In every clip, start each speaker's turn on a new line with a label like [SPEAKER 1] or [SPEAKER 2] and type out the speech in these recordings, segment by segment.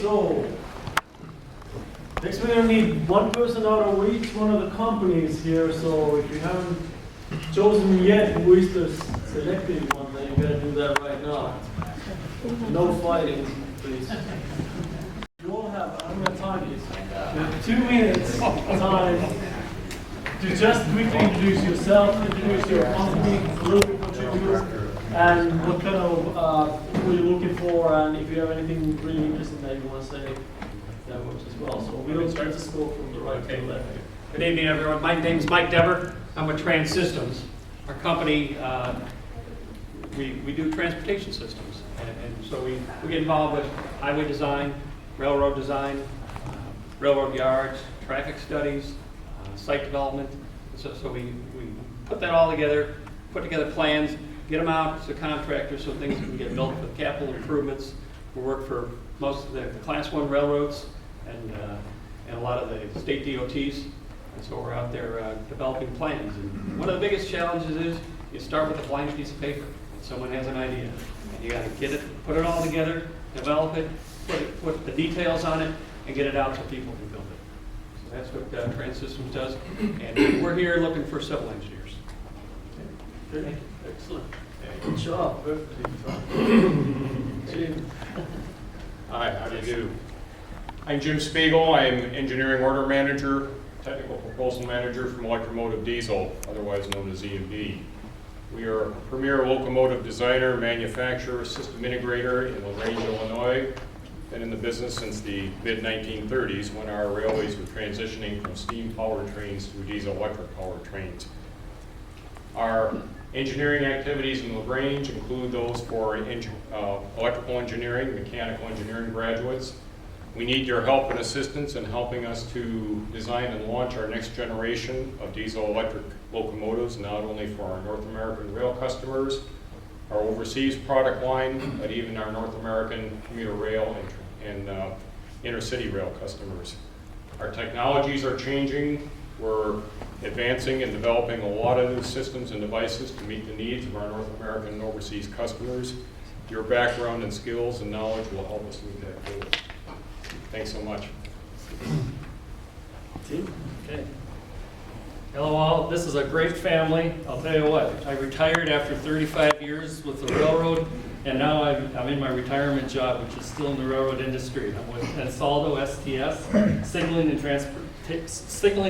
[SPEAKER 1] So, next we're going to need one person out of each one of the companies here. So if you haven't chosen yet who is the selected one, then you got to do that right now. No fighting, please. You all have, I'm going to time you. You have 2 minutes time to just quickly introduce yourself, introduce your company, a little bit what you do, and what kind of who you're looking for, and if you have anything really interesting that you want to say, that works as well. So we don't just go from the right to the left.
[SPEAKER 2] Good evening, everyone. My name is Mike Dever. I'm with Trans Systems. Our company, we do transportation systems, and so we get involved with highway design, railroad design, railroad yards, traffic studies, site development. So we put that all together, put together plans, get them out to contractors so things can get built with capital improvements. We work for most of the Class 1 railroads and a lot of the state DOTs. And so we're out there developing plans. And one of the biggest challenges is you start with a blank piece of paper. And someone has an idea. And you got to get it, put it all together, develop it, put the details on it, and get it out so people can build it. So that's what Trans Systems does. And we're here looking for civil engineers.
[SPEAKER 1] Okay. Good. Excellent. Good job. Jim.
[SPEAKER 3] Hi, how do you do? I'm Jim Spiegel. I'm Engineering Order Manager, Technical Proposal Manager from Electromotive Diesel, otherwise known as E&B. We are a premier locomotive designer, manufacturer, system integrator in LaGrange, Illinois. Been in the business since the mid-1930s when our railways were transitioning from steam power trains to diesel-electric power trains. Our engineering activities in LaGrange include those for electrical engineering, mechanical engineering graduates. We need your help and assistance in helping us to design and launch our next generation of diesel-electric locomotives, not only for our North American rail customers, our overseas product line, but even our North American commuter rail and intercity rail customers. Our technologies are changing. We're advancing and developing a lot of new systems and devices to meet the needs of our North American and overseas customers. Your background and skills and knowledge will help us move that forward. Thanks so much.
[SPEAKER 1] Tim?
[SPEAKER 4] Okay. Hello all, this is a great family. I'll tell you what, I retired after 35 years with the railroad, and now I'm in my retirement job, which is still in the railroad industry. I'm with Ansaldo STS, Signaling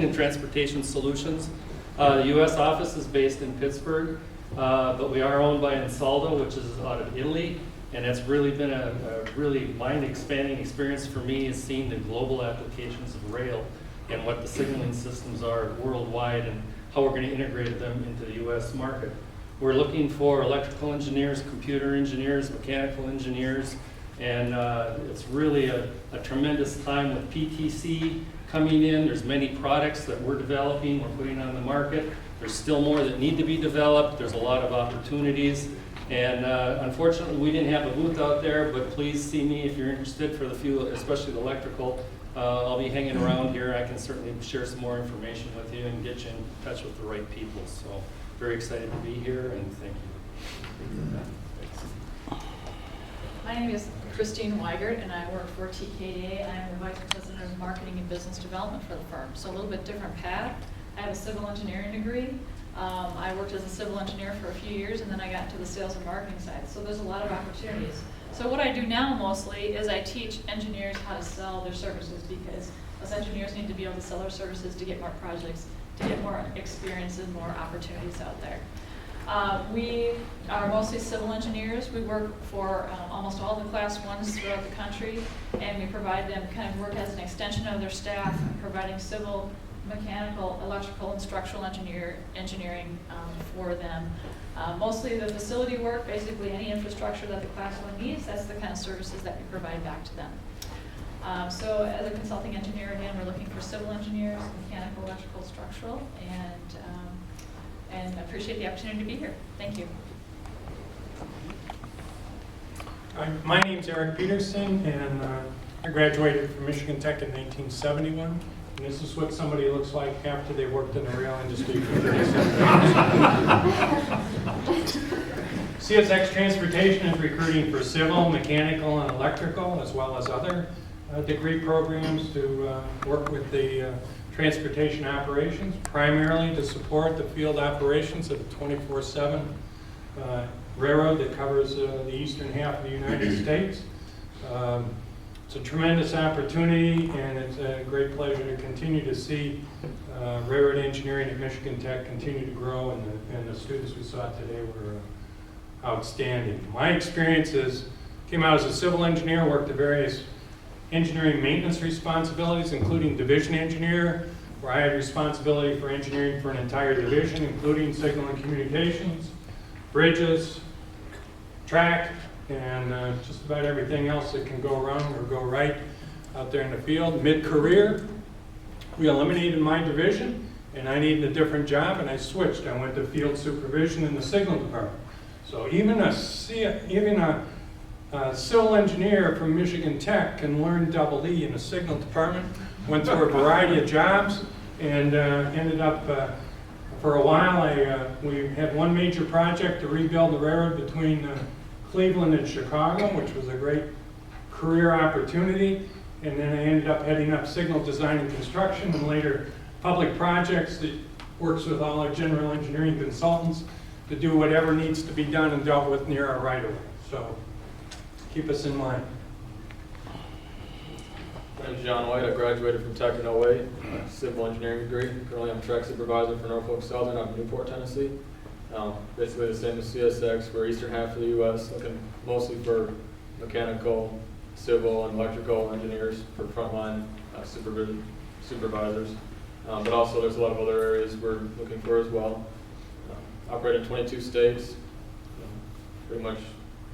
[SPEAKER 4] and Transportation Solutions. The U.S. office is based in Pittsburgh, but we are owned by Ansaldo, which is out of Italy. And it's really been a really mind-expanding experience for me, is seeing the global applications of rail and what the signaling systems are worldwide and how we're going to integrate them into the U.S. market. We're looking for electrical engineers, computer engineers, mechanical engineers, and it's really a tremendous time with PTC coming in. There's many products that we're developing, we're putting on the market. There's still more that need to be developed. There's a lot of opportunities. And unfortunately, we didn't have a booth out there, but please see me if you're interested for the few, especially the electrical. I'll be hanging around here. I can certainly share some more information with you and get you in touch with the right people. So very excited to be here, and thank you.
[SPEAKER 5] My name is Christine Weigert, and I work for TKDA. I am the Vice President of Marketing and Business Development for the firm. So a little bit different path. I have a civil engineering degree. I worked as a civil engineer for a few years, and then I got into the sales and marketing side. So there's a lot of opportunities. So what I do now mostly is I teach engineers how to sell their services, because us engineers need to be able to sell our services to get more projects, to get more experience and more opportunities out there. We are mostly civil engineers. We work for almost all the Class 1s throughout the country, and we provide them, kind of work as an extension of their staff, providing civil, mechanical, electrical, and structural engineering for them. Mostly the facility work, basically any infrastructure that the Class 1 needs, that's the kind of services that we provide back to them. So as a consulting engineer, again, we're looking for civil engineers, mechanical, electrical, structural, and I appreciate the opportunity to be here. Thank you.
[SPEAKER 6] My name's Eric Peterson, and I graduated from Michigan Tech in 1971. And this is what somebody looks like after they worked in the rail industry for 37 years. CSX Transportation is recruiting for civil, mechanical, and electrical, as well as other degree programs to work with the transportation operations, primarily to support the field operations of the 24/7 railroad that covers the eastern half of the United States. It's a tremendous opportunity, and it's a great pleasure to continue to see railroad engineering at Michigan Tech continue to grow, and the students we saw today were outstanding. My experiences came out as a civil engineer, worked at various engineering maintenance responsibilities, including division engineer, where I had responsibility for engineering for an entire division, including signal and communications, bridges, track, and just about everything else that can go wrong or go right out there in the field. Mid-career, we eliminated my division, and I needed a different job, and I switched. I went to field supervision in the signal department. So even a civil engineer from Michigan Tech can learn double E in the signal department. Went through a variety of jobs, and ended up, for a while, we had one major project to rebuild the railroad between Cleveland and Chicago, which was a great career opportunity. And then I ended up heading up signal design and construction, and later public projects that works with all our general engineering consultants to do whatever needs to be done and dealt with near our right of way. So keep us in mind.
[SPEAKER 7] My name's John White. I graduated from Tech in 08, civil engineering degree. Currently I'm track supervisor for Norfolk Southern out of Newport, Tennessee. Basically the same as CSX for eastern half of the U.S., looking mostly for mechanical, civil, and electrical engineers for frontline supervisors. But also there's a lot of other areas we're looking for as well. Operate in 22 states. Pretty much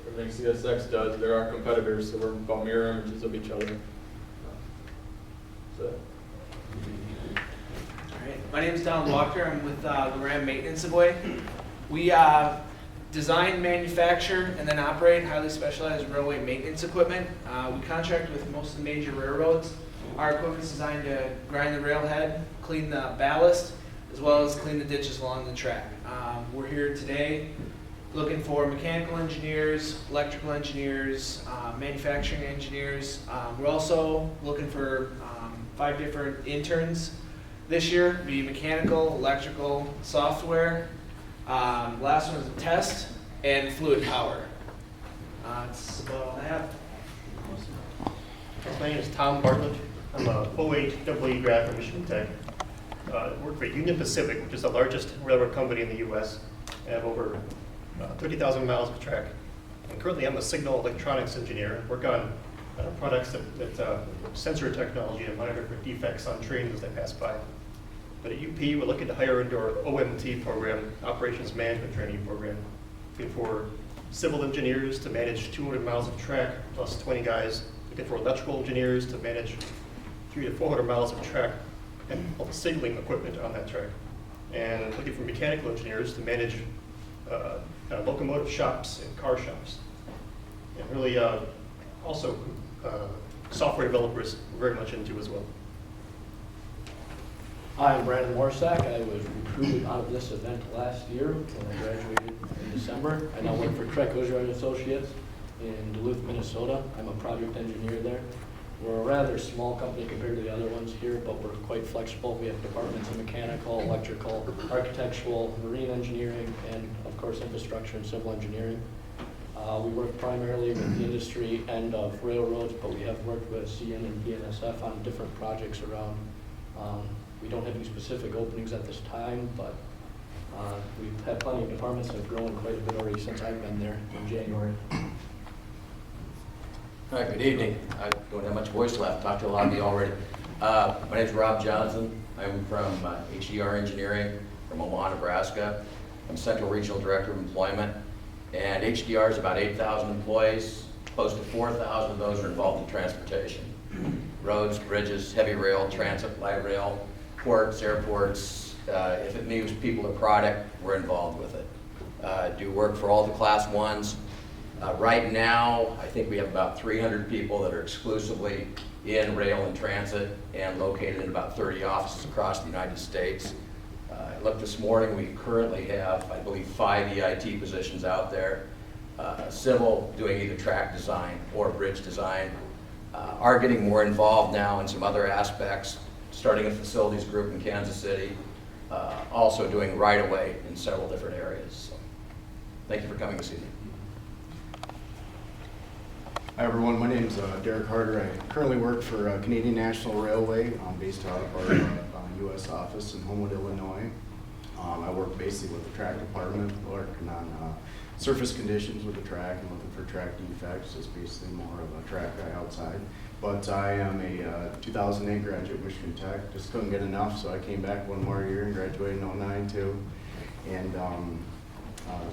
[SPEAKER 7] everything CSX does. They're our competitors, so we're about mirror images of each other. So.
[SPEAKER 8] All right. My name is Don Walker. I'm with the Ram Maintenance Away. We design, manufacture, and then operate highly specialized railway maintenance equipment. We contract with most of the major railroads. Our equipment is designed to grind the railhead, clean the ballast, as well as clean the ditches along the track. We're here today looking for mechanical engineers, electrical engineers, manufacturing engineers. We're also looking for 5 different interns this year. It'll be mechanical, electrical, software. Last one is a test and fluid power. That's about all I have.
[SPEAKER 9] My name is Tom Bartlett. I'm a 08 EE grad from Michigan Tech. I work for Union Pacific, which is the largest railroad company in the U.S. I have over 30,000 miles of track. And currently I'm a signal electronics engineer. I work on products that sensor technology to monitor for defects on trains as they pass by. But at UP, we're looking to hire into our OMT program, Operations Management Training Program, looking for civil engineers to manage 200 miles of track plus 20 guys, looking for electrical engineers to manage 300 to 400 miles of track and all the signaling equipment on that track. And looking for mechanical engineers to manage locomotive shops and car shops. And really also software developers we're very much into as well.
[SPEAKER 10] Hi, I'm Brandon Warsack. I was recruited out of this event last year when I graduated in December. I now work for Trek Ozark Associates in Duluth, Minnesota. I'm a project engineer there. We're a rather small company compared to the other ones here, but we're quite flexible. We have departments in mechanical, electrical, architectural, marine engineering, and of course infrastructure and civil engineering. We work primarily with the industry end of railroads, but we have worked with CN and BNSF on different projects around. We don't have any specific openings at this time, but we've had plenty of departments that have grown quite a bit already since I've been there in January.
[SPEAKER 11] All right, good evening. I don't have much voice left. Talked to a lot of you already. My name is Rob Johnson. I'm from HDR Engineering from Omaha, Nebraska. I'm Central Regional Director of Employment. And HDR is about 8,000 employees. Close to 4,000 of those are involved in transportation. Roads, bridges, heavy rail, transit, light rail, ports, airports. If it moves people or product, we're involved with it. Do work for all the Class 1s. Right now, I think we have about 300 people that are exclusively in rail and transit and located in about 30 offices across the United States. I looked this morning, we currently have, I believe, 5 EIT positions out there. Civil, doing either track design or bridge design. are getting more involved now in some other aspects, starting a facilities group in Kansas City, also doing right-of-way in several different areas. So, thank you for coming this evening.
[SPEAKER 12] Hi everyone, my name is Derek Harder. I currently work for Canadian National Railway, based out of our U.S. office in Homewood, Illinois. I work basically with the track department, working on surface conditions with the track and looking for track defects. It's basically more of a track guy outside. But I am a 2008 graduate of Michigan Tech. Just couldn't get enough, so I came back one more year and graduated in 09 too. And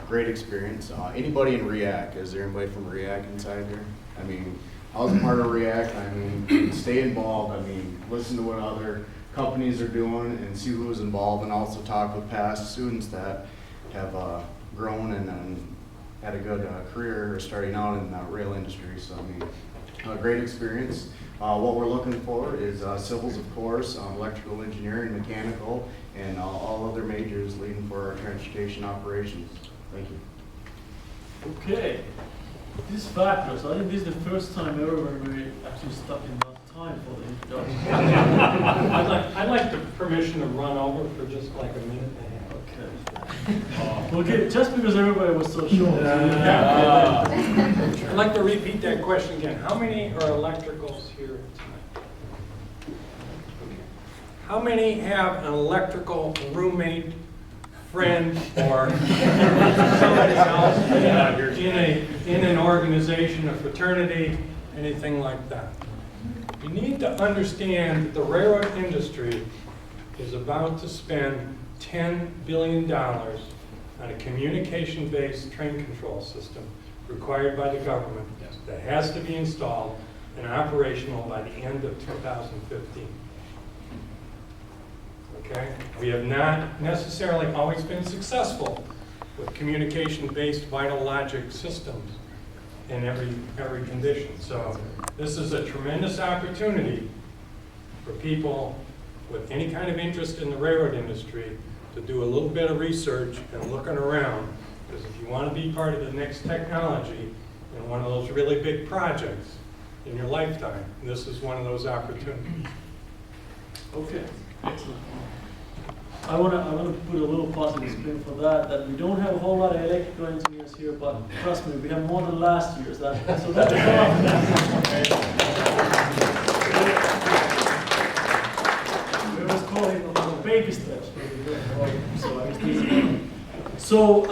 [SPEAKER 12] great experience. Anybody in REAC? Is there anybody from REAC inside here? I mean, I was a part of REAC. I mean, stay involved. I mean, listen to what other companies are doing and see who's involved, and also talk with past students that have grown and had a good career starting out in the rail industry. So I mean, a great experience. What we're looking for is civils, of course, electrical engineering, mechanical, and all other majors leading for our transportation operations. Thank you.
[SPEAKER 1] Okay. This is fabulous. I think this is the first time ever when we actually stuck enough time for the introduction.
[SPEAKER 6] I'd like the permission to run over for just like a minute and a half.
[SPEAKER 1] Okay. Okay, just because everybody was so short.
[SPEAKER 6] I'd like to repeat that question again. How many are electricals here tonight? How many have an electrical roommate, friend, or somebody else in an organization, a fraternity, anything like that? You need to understand that the railroad industry is about to spend $10 billion on a communication-based train control system required by the government that has to be installed and operational by the end of 2015. Okay? We have not necessarily always been successful with communication-based vital logic systems in every condition. So this is a tremendous opportunity for people with any kind of interest in the railroad industry to do a little bit of research and looking around, because if you want to be part of the next technology in one of those really big projects in your lifetime, this is one of those opportunities.
[SPEAKER 1] Okay, excellent. I want to put a little positive spin for that we don't have a whole lot of electrical engineers here, but trust me, we have more than last year's. So that's we always call it a baby steps. So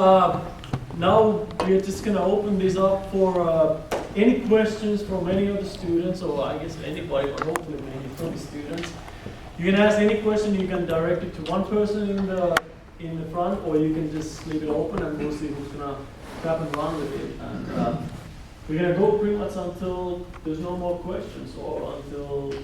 [SPEAKER 1] now we're just going to open this up for any questions from any of the students, or I guess anybody, but hopefully maybe from the students. You can ask any question, you can direct it to one person in the front, or you can just leave it open and we'll see who's gonna grab and run with it. And we're gonna go pretty much until there's no more questions, or until